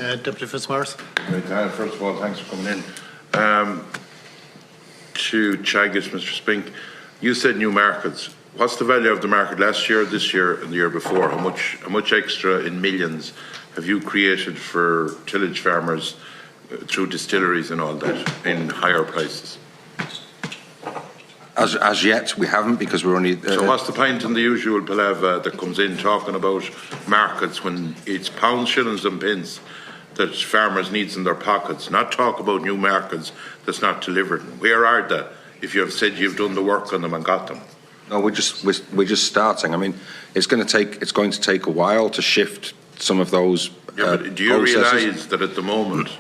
Deputy Fitzmaurice. First of all, thanks for coming in. To Chaggis, Mr. Spink, you said new markets. What's the value of the market last year, this year, and the year before? How much extra in millions have you created for tillage farmers through distilleries and all that in higher prices? As yet, we haven't, because we're only... So what's the point in the usual palaver that comes in talking about markets when it's pounds, shillings and pence that farmers need in their pockets? Not talk about new markets that's not delivered. Where are they if you have said you've done the work on them and got them? No, we're just starting. I mean, it's going to take a while to shift some of those but do you realise that at the moment,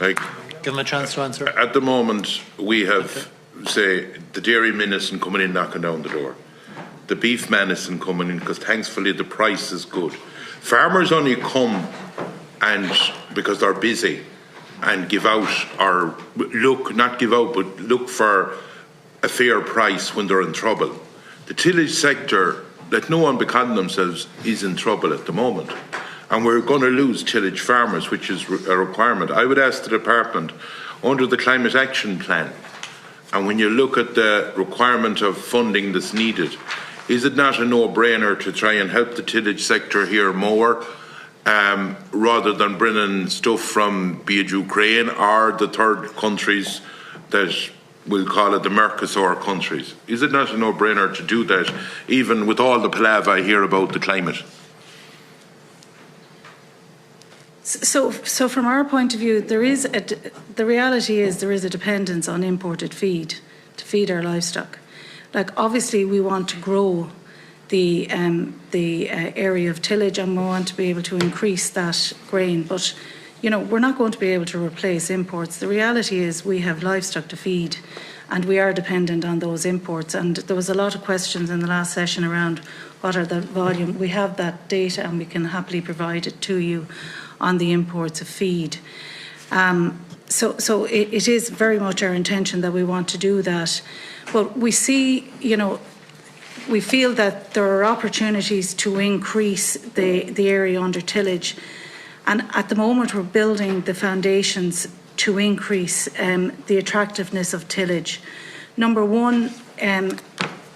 like... Give him a chance to answer. At the moment, we have... say the dairy minister coming in knocking down the door, the beef minister coming in because thankfully the price is good. Farmers only come and because they're busy and give out or look for a fair price when they're in trouble. The tillage sector, let no one be conning themselves, is in trouble at the moment, and we're going to lose tillage farmers, which is a requirement. I would ask the department under the climate action plan, and when you look at the requirement of funding that's needed, is it not a no-brainer to try and help the tillage sector here more, rather than bringing stuff from, be it Ukraine or the third countries that we'll call it the Mercosur countries? Is it not a no-brainer to do that, even with all the palaver I hear about the climate? So from our point of view, the reality is there is a dependence on imported feed to feed our livestock. Like, obviously we want to grow the area of tillage, and we want to be able to increase that grain, but you know, we're not going to be able to replace imports. The reality is we have livestock to feed, and we are dependent on those imports. And there was a lot of questions in the last session around what are the volume. We have that data and we can happily provide it to you on the imports of feed. So it is very much our intention that we want to do that. But we see, you know, we feel that there are opportunities to increase the area under tillage. And at the moment we're building the foundations to increase the attractiveness of tillage. Number one,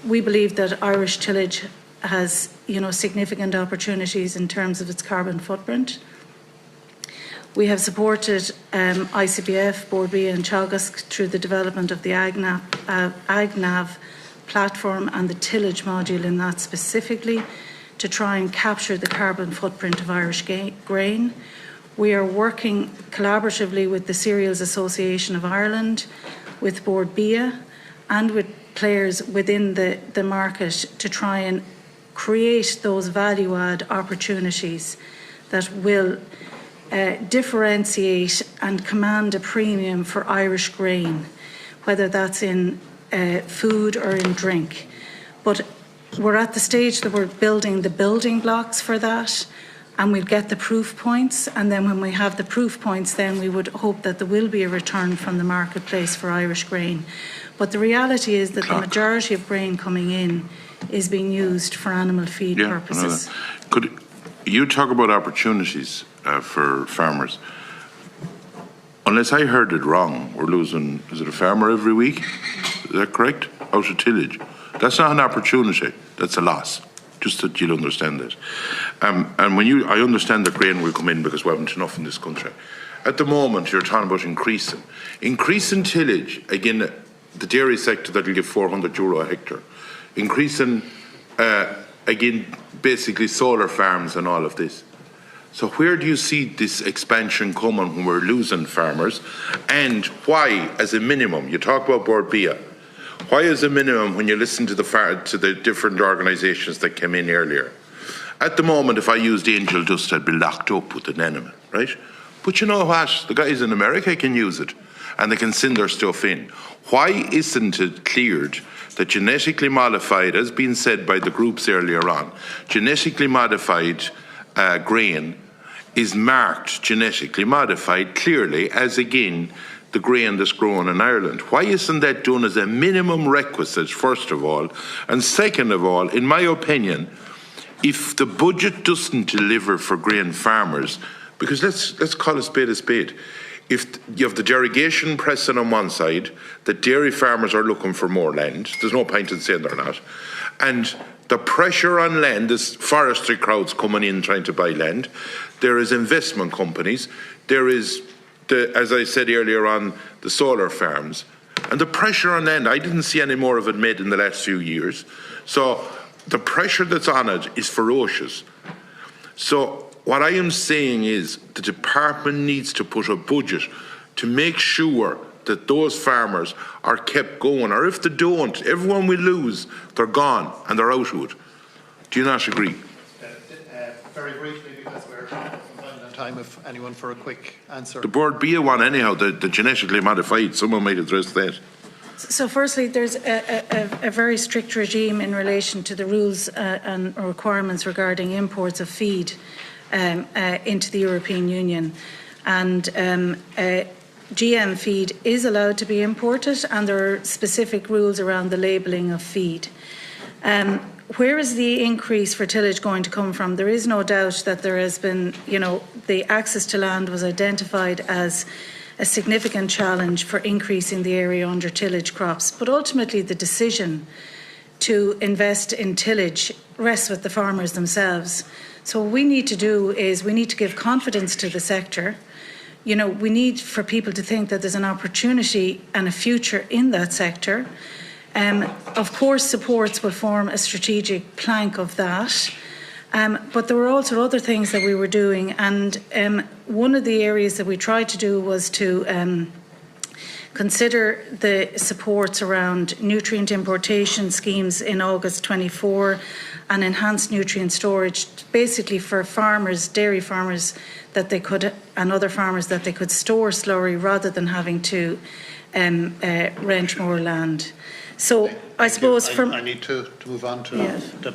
we believe that Irish tillage has, you know, significant opportunities in terms of its carbon footprint. We have supported ICBF, Bord Bia and Teagasc through the development of the AgNav platform and the tillage module in that specifically to try and capture the carbon footprint of Irish grain. We are working collaboratively with the Cereals Association of Ireland, with Bord Bia and with players within the market to try and create those value-add opportunities that will differentiate and command a premium for Irish grain, whether that's in food or in drink. But we're at the stage that we're building the building blocks for that, and we'll get the proof points, and then when we have the proof points, then we would hope that there will be a return from the marketplace for Irish grain. But the reality is that the majority of grain coming in is being used for animal feed purposes. Could you talk about opportunities for farmers? Unless I heard it wrong, we're losing, is it a farmer every week? Is that correct? Out of tillage. That's not an opportunity, that's a loss. Just that you'll understand that. And when I understand that grain will come in because we haven't enough in this country. At the moment, you're talking about increasing tillage, again, the dairy sector that will give €400 a hectare. Increasing, again, basically solar farms and all of this. So where do you see this expansion coming when we're losing farmers? And why, as a minimum, you talk about Bord Bia, why as a minimum when you listen to the different organisations that came in earlier? At the moment, if I used angel dust, I'd be locked up with an enemy, right? But you know what? The guys in America can use it and they can send their stuff in. Why isn't it cleared that genetically modified, as been said by the groups earlier on, genetically modified grain is marked genetically modified clearly as, again, the grain that's grown in Ireland? Why isn't that done as a minimum requisite, first of all? And second of all, in my opinion, if the budget doesn't deliver for grain farmers, Because let's call a spade a spade. If you have the derogation pressing on one side, the dairy farmers are looking for more land. There's no point in saying they're not. And the pressure on land, there's forestry crowds coming in trying to buy land. There is investment companies. There is, as I said earlier on, the solar farms. And the pressure on land, I didn't see any more of it made in the last few years. So the pressure that's on it is ferocious. So what I am saying is the department needs to put a budget to make sure that those farmers are kept going, or if they don't, everyone will lose. They're gone and they're out of it. Do you not agree? Very briefly, because we're running on time, if anyone for a quick answer. The board be a one anyhow, the genetically modified, someone might address that. So firstly, there's a very strict regime in relation to the rules and requirements regarding imports of feed into the European Union. And GM feed is allowed to be imported, and there are specific rules around the labelling of feed. Where is the increase for tillage going to come from? There is no doubt that there has been, the access to land was identified as a significant challenge for increasing the area under tillage crops. But ultimately, the decision to invest in tillage rests with the farmers themselves. So what we need to do is we need to give confidence to the sector. We need for people to think that there's an opportunity and a future in that sector. Of course, supports will form a strategic plank of that. But there were also other things that we were doing, and one of the areas that we tried to do was to consider the supports around nutrient importation schemes in August 24 and enhanced nutrient storage, basically for farmers, dairy farmers, that they could, and other farmers, that they could store slurry rather than having to rent more land. So I suppose I need to move on to